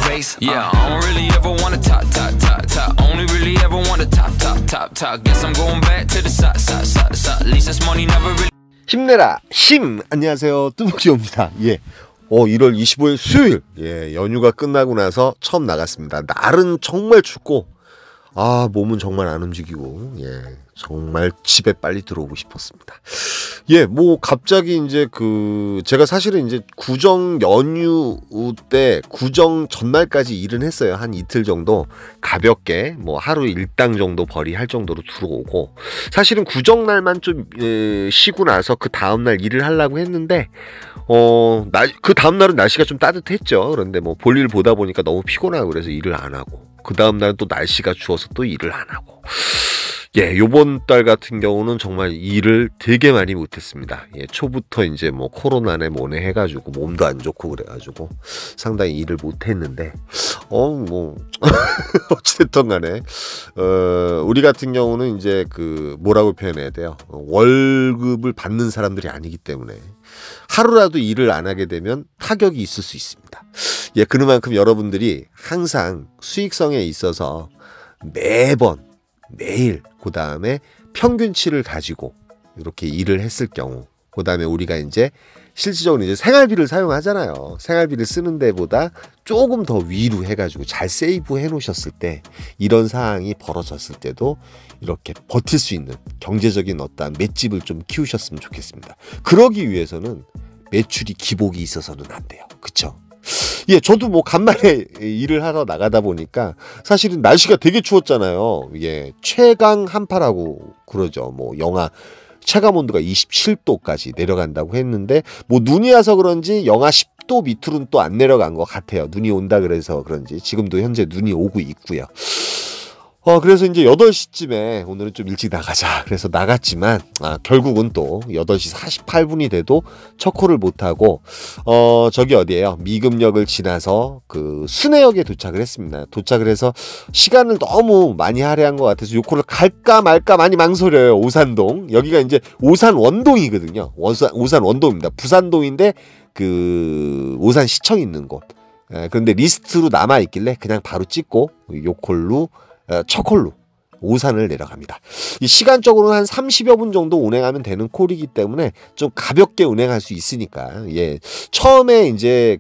race. Yeah, I don't really ever wanna top, top, top, top. Only really ever wanna top, top, top, top. Guess I'm going back to the side, side, side, side. At least this money never really. 힘내라 힘. 안녕하세요, 뚜벅이옵니다. 예. 1월 25일 수요일, 예, 연휴가 끝나고 나서 처음 나갔습니다. 날은 정말 춥고, 몸은 정말 안 움직이고, 예, 정말 집에 빨리 들어오고 싶었습니다. 예, 갑자기 이제 제가 사실은 이제 구정 연휴 때 구정 전날까지 일은 했어요. 한 이틀 정도 가볍게 하루 일당 정도 벌이할 정도로 들어오고, 사실은 구정 날만 좀 쉬고 나서 그 다음날 일을 하려고 했는데, 그 다음날은 날씨가 좀 따뜻했죠. 그런데 볼일 보다 보니까 너무 피곤하고 그래서 일을 안 하고, 그 다음날은 또 날씨가 추워서 또 일을 안 하고, 예, 요번 달 같은 경우는 정말 일을 되게 많이 못했습니다. 예, 초부터 이제 코로나네 뭐네 해가지고 몸도 안 좋고 그래가지고 상당히 일을 못했는데, 어찌됐든 간에, 우리 같은 경우는 이제 뭐라고 표현해야 돼요? 월급을 받는 사람들이 아니기 때문에 하루라도 일을 안 하게 되면 타격이 있을 수 있습니다. 예, 그만큼 여러분들이 항상 수익성에 있어서 매일 그 다음에 평균치를 가지고 이렇게 일을 했을 경우, 그 다음에 우리가 이제 실질적으로 이제 생활비를 사용하잖아요. 생활비를 쓰는 데보다 조금 더 위로 해가지고 잘 세이브 해 놓으셨을 때, 이런 상황이 벌어졌을 때도 이렇게 버틸 수 있는 경제적인 어떤 맷집을 좀 키우셨으면 좋겠습니다. 그러기 위해서는 매출이 기복이 있어서는 안 돼요. 그쵸? 예, 저도 간만에 일을 하러 나가다 보니까 사실은 날씨가 되게 추웠잖아요. 예, 최강 한파라고 그러죠. 영하 체감 온도가 27도까지 내려간다고 했는데, 눈이 와서 그런지 영하 10도 밑으로는 또 안 내려간 것 같아요. 눈이 온다 그래서 그런지 지금도 현재 눈이 오고 있고요. 그래서 이제 8시쯤에 오늘은 좀 일찍 나가자 그래서 나갔지만, 결국은 또 8시 48분이 돼도 첫 콜을 못하고, 저기 어디예요? 미금역을 지나서 순회역에 도착을 했습니다. 도착을 해서 시간을 너무 많이 할애한 것 같아서 요 콜을 갈까 말까 많이 망설여요. 오산동. 여기가 이제 오산 원동이거든요. 오산 원동입니다. 부산동인데 오산시청 있는 곳. 그런데 리스트로 남아있길래 그냥 바로 찍고 요 콜로 첫 콜로 오산을 내려갑니다. 이 시간적으로는 한 30여 분 정도 운행하면 되는 콜이기 때문에 좀 가볍게 운행할 수 있으니까, 예, 처음에 이제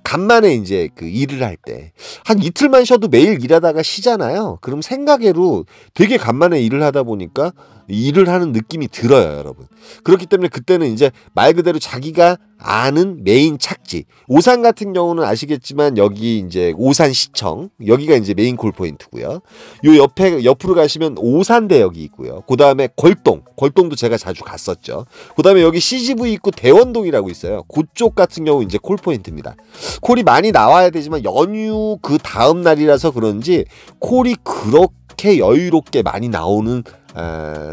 간만에 이제 일을 할 때 한 이틀만 쉬어도 매일 일하다가 쉬잖아요. 그럼 생각외로 되게 간만에 일을 하다 보니까 일을 하는 느낌이 들어요, 여러분. 그렇기 때문에 그때는 이제 말 그대로 자기가 아는 메인 착지, 오산 같은 경우는 아시겠지만 여기 이제 오산시청, 여기가 이제 메인 콜 포인트고요. 요 옆으로 가시면 오산대역이 있고요. 그 다음에 골동도 제가 자주 갔었죠. 그 다음에 여기 CGV 있고 대원동이라고 있어요. 그쪽 같은 경우 이제 콜 포인트입니다. 콜이 많이 나와야 되지만 연휴 그 다음 날이라서 그런지 콜이 그렇게 여유롭게 많이 나오는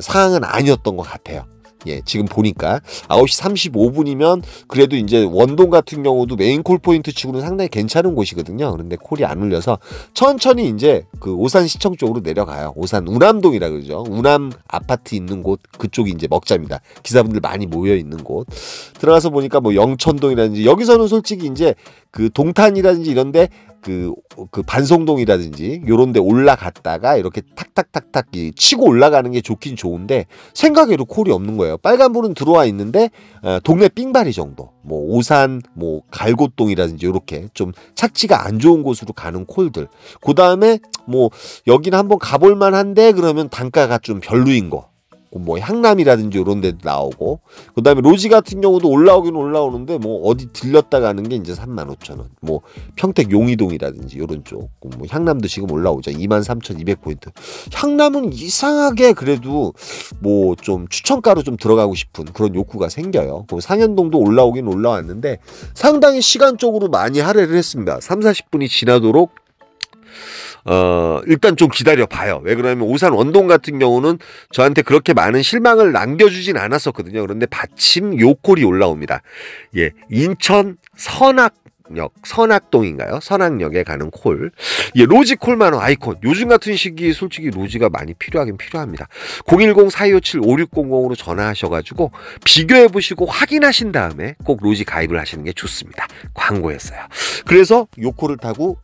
상황은 아니었던 것 같아요. 예, 지금 보니까 9시 35분이면 그래도 이제 원동 같은 경우도 메인 콜 포인트 치고는 상당히 괜찮은 곳이거든요. 그런데 콜이 안 울려서 천천히 이제 오산시청 쪽으로 내려가요. 오산 우남동이라 그러죠. 우남 아파트 있는 곳, 그쪽이 이제 먹자입니다. 기사분들 많이 모여 있는 곳. 들어가서 보니까 영천동이라든지, 여기서는 솔직히 이제 동탄이라든지 이런데 반송동이라든지 요런 데 올라갔다가 이렇게 탁탁탁탁 치고 올라가는 게 좋긴 좋은데, 생각외로 콜이 없는 거예요. 빨간불은 들어와 있는데 동네 삥바리 정도, 오산 갈곶동이라든지 요렇게 좀 착지가 안 좋은 곳으로 가는 콜들, 그 다음에 여기는 한번 가볼 만한데 그러면 단가가 좀 별로인 거, 향남이라든지 이런 데도 나오고, 그 다음에 로지 같은 경우도 올라오긴 올라오는데 어디 들렸다 가는 게 이제 35,000원, 평택 용이동이라든지 이런 쪽, 향남도 지금 올라오죠. 23,200포인트. 향남은 이상하게 그래도 좀 추천가로 좀 들어가고 싶은 그런 욕구가 생겨요. 상현동도 올라오긴 올라왔는데 상당히 시간적으로 많이 할애를 했습니다. 30-40분이 지나도록 일단 좀 기다려봐요. 왜 그러냐면 오산 원동 같은 경우는 저한테 그렇게 많은 실망을 남겨주진 않았었거든요. 그런데 마침 요 콜이 올라옵니다. 예, 인천 선악 선악동인가요? 선악역에 가는 콜. 예, 로지 콜만호 아이콘. 요즘 같은 시기에 솔직히 로지가 많이 필요하긴 필요합니다. 010-4257-5600으로 전화하셔가지고 비교해보시고 확인하신 다음에 꼭 로지 가입을 하시는 게 좋습니다. 광고였어요. 그래서 요 콜을 타고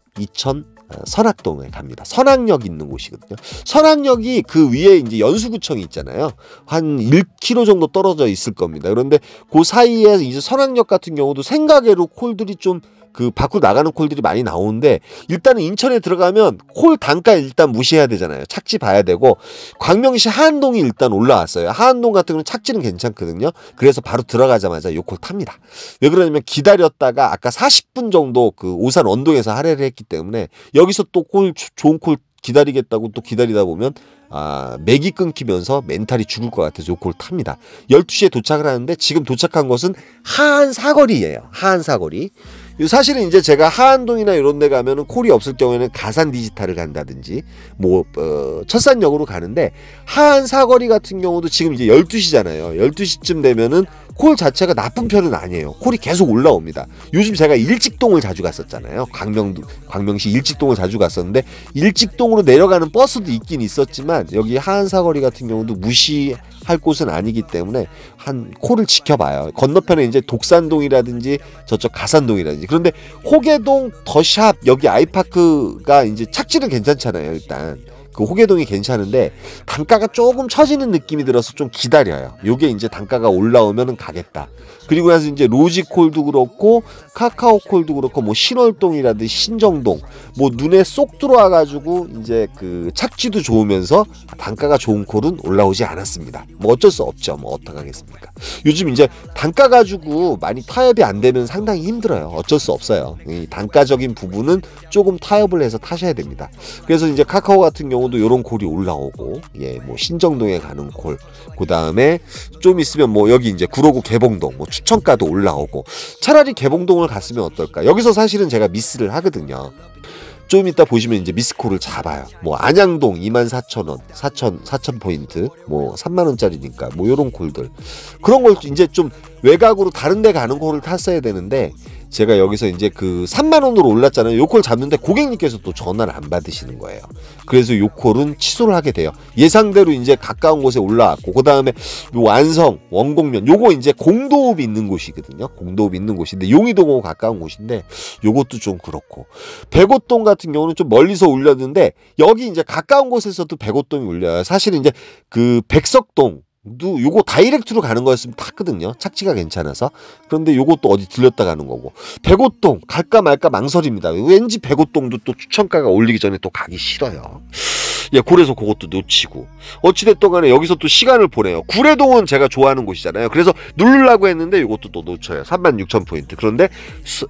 선악동에 갑니다. 선악역 있는 곳이거든요. 선악역이 그 위에 이제 연수구청이 있잖아요. 한 1km 정도 떨어져 있을 겁니다. 그런데 그 사이에 이제 선악역 같은 경우도 생각외로 콜들이 좀 그 밖으로 나가는 콜들이 많이 나오는데 일단은 인천에 들어가면 콜 단가 일단 무시해야 되잖아요. 착지 봐야 되고 광명시 하안동이 일단 올라왔어요. 하안동 같은 경우는 착지는 괜찮거든요. 그래서 바로 들어가자마자 요 콜 탑니다. 왜 그러냐면 기다렸다가 아까 40분 정도 그 오산 원동에서 할애를 했기 때문에 여기서 또 좋은 콜 기다리겠다고 또 기다리다 보면 맥이 끊기면서 멘탈이 죽을 것 같아서 요 콜 탑니다. 12시에 도착을 하는데 지금 도착한 곳은 하안 사거리예요. 하안 사거리. 사실은 이제 제가 하안동이나 이런 데 가면은 콜이 없을 경우에는 가산 디지털을 간다든지 철산역으로 가는데 하안 사거리 같은 경우도 지금 이제 12시잖아요. 12시쯤 되면은 콜 자체가 나쁜 편은 아니에요. 콜이 계속 올라옵니다. 요즘 제가 일직동을 자주 갔었잖아요. 광명시 일직동을 자주 갔었는데 일직동으로 내려가는 버스도 있긴 있었지만 여기 하안 사거리 같은 경우도 무시할 곳은 아니기 때문에 한 콜을 지켜봐요. 건너편에 이제 독산동이라든지 저쪽 가산동이라든지. 그런데 호계동 더샵 여기 아이파크가 이제 착지는 괜찮잖아요. 일단 그 호계동이 괜찮은데 단가가 조금 처지는 느낌이 들어서 좀 기다려요. 요게 이제 단가가 올라오면은 가겠다. 그리고 나서 이제 로지콜도 그렇고 카카오콜도 그렇고 뭐 신월동이라든지 신정동 뭐 눈에 쏙 들어와가지고 이제 그 착지도 좋으면서 단가가 좋은 콜은 올라오지 않았습니다. 뭐 어쩔 수 없죠. 뭐 어떡하겠습니까. 요즘 이제 단가 가지고 많이 타협이 안 되면 상당히 힘들어요. 어쩔 수 없어요. 이 단가적인 부분은 조금 타협을 해서 타셔야 됩니다. 그래서 이제 카카오 같은 경우도 요런 콜이 올라오고 뭐 신정동에 가는 콜, 그 다음에 좀 있으면 뭐 여기 이제 구로구 개봉동 뭐 추천가도 올라오고 차라리 개봉동을 갔으면 어떨까. 여기서 사실은 제가 미스를 하거든요. 좀 이따 보시면 이제 미스콜을 잡아요. 뭐 안양동 24,000원, 4,000 포인트, 뭐 3만원짜리니까 뭐 요런 콜들. 그런 걸 이제 좀 외곽으로 다른 데 가는 콜을 탔어야 되는데 제가 여기서 이제 그 3만원으로 올랐잖아요. 요 콜 잡는데 고객님께서 또 전화를 안 받으시는 거예요. 그래서 요 콜은 취소를 하게 돼요. 예상대로 이제 가까운 곳에 올라왔고, 그 다음에 요 완성, 원곡면, 요거 이제 공도읍이 있는 곳이거든요. 공도읍이 있는 곳인데, 용의동하고 가까운 곳인데, 요것도 좀 그렇고. 백오동 같은 경우는 좀 멀리서 올렸는데, 여기 이제 가까운 곳에서도 백오동이 올려요. 사실은 이제 그 백석동, 요거 다이렉트로 가는 거였으면 탔거든요. 착지가 괜찮아서. 그런데 요것도 어디 들렸다 가는 거고. 백오동 갈까 말까 망설입니다. 왠지 백오동도 또 추천가가 올리기 전에 또 가기 싫어요. 그래서 그것도 놓치고. 어찌됐든 간에 여기서 또 시간을 보내요. 구례동은 제가 좋아하는 곳이잖아요. 그래서 누르려고 했는데 이것도 또 놓쳐요. 36,000포인트. 그런데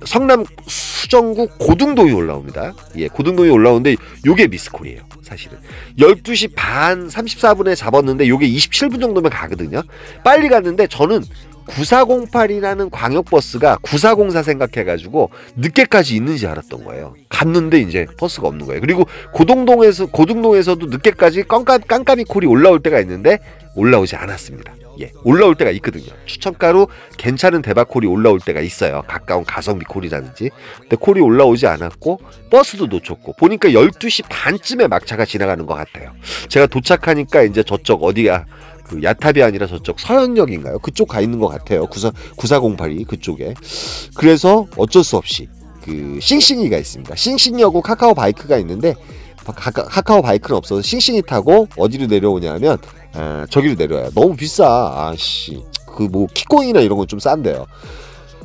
성남 수정구 고등동이 올라옵니다. 고등동이 올라오는데 요게 미스콜이에요. 사실은 12시 반 34분에 잡았는데 요게 27분 정도면 가거든요. 빨리 갔는데 저는 9408이라는 광역버스가 9404 생각해가지고 늦게까지 있는지 알았던 거예요. 갔는데 이제 버스가 없는 거예요. 그리고 고등동에서도 늦게까지 깜깜이 콜이 올라올 때가 있는데 올라오지 않았습니다. 올라올 때가 있거든요. 추천가로 괜찮은 대박콜이 올라올 때가 있어요. 가까운 가성비 콜이라든지. 근데 콜이 올라오지 않았고 버스도 놓쳤고 보니까 12시 반쯤에 막차가 지나가는 것 같아요. 제가 도착하니까 이제 저쪽 어디가 그 야탑이 아니라 저쪽 서현역인가요? 그쪽 가 있는 것 같아요. 9408이 그쪽에. 그래서 어쩔 수 없이 그 싱싱이가 있습니다. 싱싱이하고 카카오 바이크가 있는데 카카오 바이크는 없어서 싱싱이 타고 어디로 내려오냐면 저기로 내려와요. 너무 비싸. 그 뭐 키코인이나 이런 건 좀 싼데요.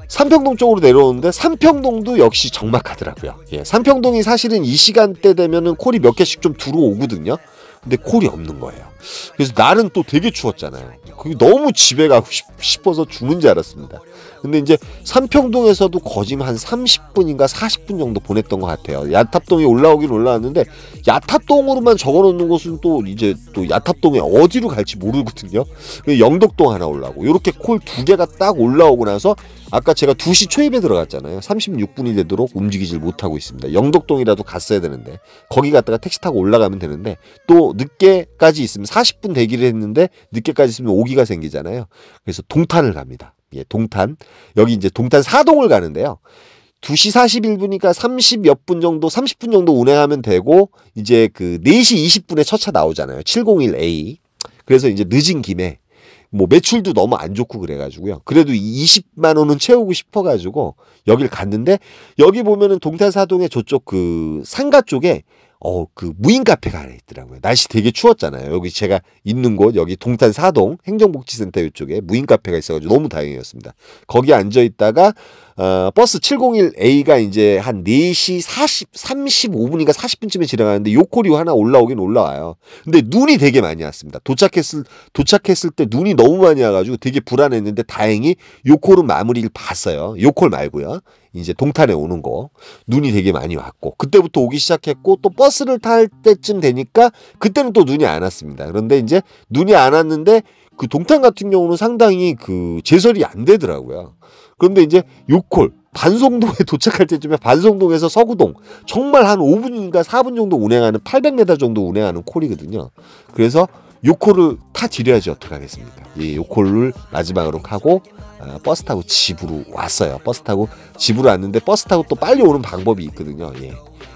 삼평동 쪽으로 내려오는데 삼평동도 역시 적막하더라고요. 삼평동이 사실은 이 시간대 되면은 콜이 몇 개씩 좀 들어오거든요. 근데 콜이 없는 거예요. 그래서 날은 또 되게 추웠잖아요. 그게 너무 집에 가고 싶어서 죽는 줄 알았습니다. 근데 이제 삼평동에서도 거진 한 30분인가 40분 정도 보냈던 것 같아요. 야탑동에 올라오긴 올라왔는데 야탑동으로만 적어놓는 곳은 또 이제 또 야탑동에 어디로 갈지 모르거든요. 영덕동 하나 올라오고 이렇게 콜 2개가 딱 올라오고 나서 아까 제가 2시 초입에 들어갔잖아요. 36분이 되도록 움직이질 못하고 있습니다. 영덕동이라도 갔어야 되는데 거기 갔다가 택시 타고 올라가면 되는데 또 늦게까지 있으면 40분 대기를 했는데 늦게까지 있으면 오기가 생기잖아요. 그래서 동탄을 갑니다. 동탄. 여기 이제 동탄 사동을 가는데요. 2시 41분이니까 30 몇 분 정도, 30분 정도 운행하면 되고, 이제 그 4시 20분에 첫 차 나오잖아요. 701A. 그래서 이제 늦은 김에, 뭐 매출도 너무 안 좋고 그래가지고요. 그래도 20만 원은 채우고 싶어가지고 여길 갔는데, 여기 보면은 동탄사동의 저쪽 그 상가 쪽에 그 무인 카페가 하나 있더라고요. 날씨 되게 추웠잖아요. 여기 제가 있는 곳, 여기 동탄 사동 행정복지센터 이쪽에 무인 카페가 있어가지고 너무 다행이었습니다. 거기 앉아 있다가 버스 701A가 이제 한 4시 35분인가 40분쯤에 지나가는데 요코리 하나 올라오긴 올라와요. 근데 눈이 되게 많이 왔습니다. 도착했을 때 눈이 너무 많이 와가지고 되게 불안했는데 다행히 요콜은 마무리를 봤어요. 요콜 말고요. 이제 동탄에 오는 거 눈이 되게 많이 왔고, 그때부터 오기 시작했고, 또 버스를 탈 때쯤 되니까 그때는 또 눈이 안 왔습니다. 그런데 이제 눈이 안 왔는데 그 동탄 같은 경우는 상당히 그 제설이 안 되더라고요. 그런데 이제 요콜 반송동에 도착할 때쯤에 반송동에서 서구동 정말 한 5분인가 4분 정도 운행하는 800m 정도 운행하는 콜이거든요. 그래서 요콜을 타드려야지 어떡하겠습니까? 이 요콜을 마지막으로 하고 버스 타고 집으로 왔어요. 버스 타고 집으로 왔는데 버스 타고 또 빨리 오는 방법이 있거든요. 예.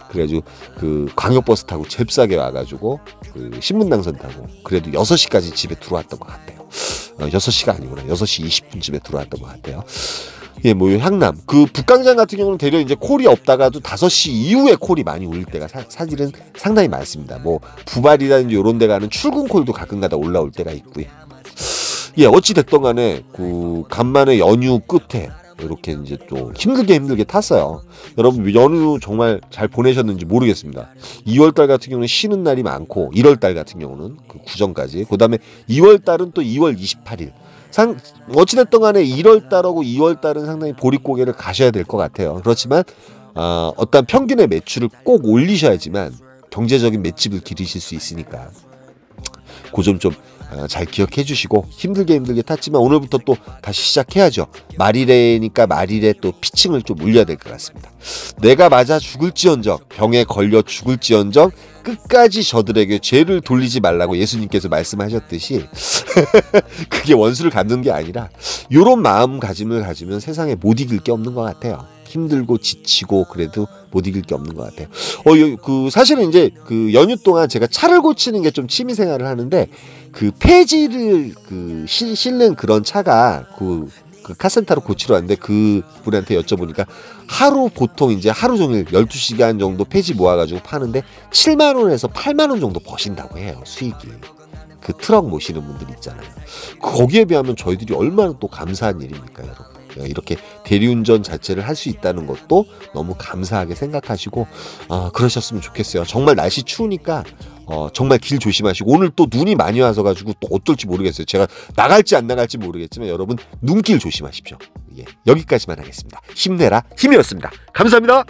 그래가지고 그 광역버스 타고 잽싸게 와가지고 그 신분당선 타고 그래도 6시까지 집에 들어왔던 것 같아요. 6시가 아니구나. 6시 20분쯤에 들어왔던 것 같아요. 예, 뭐 향남 그 북광장 같은 경우는 대려 이제 콜이 없다가도 5시 이후에 콜이 많이 울릴 때가 사실은 상당히 많습니다. 뭐 부발이라든지 이런 데 가는 출근 콜도 가끔가다 올라올 때가 있고요. 예, 어찌 됐던 간에 그 간만에 연휴 끝에 이렇게 이제 또 힘들게 탔어요. 여러분 연휴 정말 잘 보내셨는지 모르겠습니다. 2월달 같은 경우는 쉬는 날이 많고 1월달 같은 경우는 그 구정까지, 그 다음에 2월달은 또 2월 28일. 어찌됐든 간에 1월달하고 2월달은 상당히 보릿고개를 가셔야 될 것 같아요. 그렇지만 어떤 평균의 매출을 꼭 올리셔야지만 경제적인 맷집을 기르실 수 있으니까 그 점 좀 잘 기억해 주시고, 힘들게 탔지만 오늘부터 또 다시 시작해야죠. 말일에니까 말일에 또 피칭을 좀 올려야 될 것 같습니다. 내가 맞아 죽을지언정, 병에 걸려 죽을지언정 끝까지 저들에게 죄를 돌리지 말라고 예수님께서 말씀하셨듯이 그게 원수를 갚는 게 아니라 이런 마음가짐을 가지면 세상에 못 이길 게 없는 것 같아요. 힘들고 지치고 그래도 못 이길 게 없는 것 같아요. 그 사실은 이제 그 연휴 동안 제가 차를 고치는 게 좀 취미 생활을 하는데, 그 폐지를 그 실는 그런 차가 그 카센터로 고치러 왔는데 그 분한테 여쭤보니까 보통 이제 하루 종일 12시간 정도 폐지 모아가지고 파는데 7만 원에서 8만 원 정도 버신다고 해요, 수익이. 그 트럭 모시는 분들 있잖아요. 거기에 비하면 저희들이 얼마나 또 감사한 일입니까, 여러분. 이렇게 대리운전 자체를 할 수 있다는 것도 너무 감사하게 생각하시고 그러셨으면 좋겠어요. 정말 날씨 추우니까 정말 길 조심하시고, 오늘 또 눈이 많이 와서 가지고 또 어떨지 모르겠어요. 제가 나갈지 안 나갈지 모르겠지만 여러분 눈길 조심하십시오. 예, 여기까지만 하겠습니다. 힘내라 힘이었습니다. 감사합니다.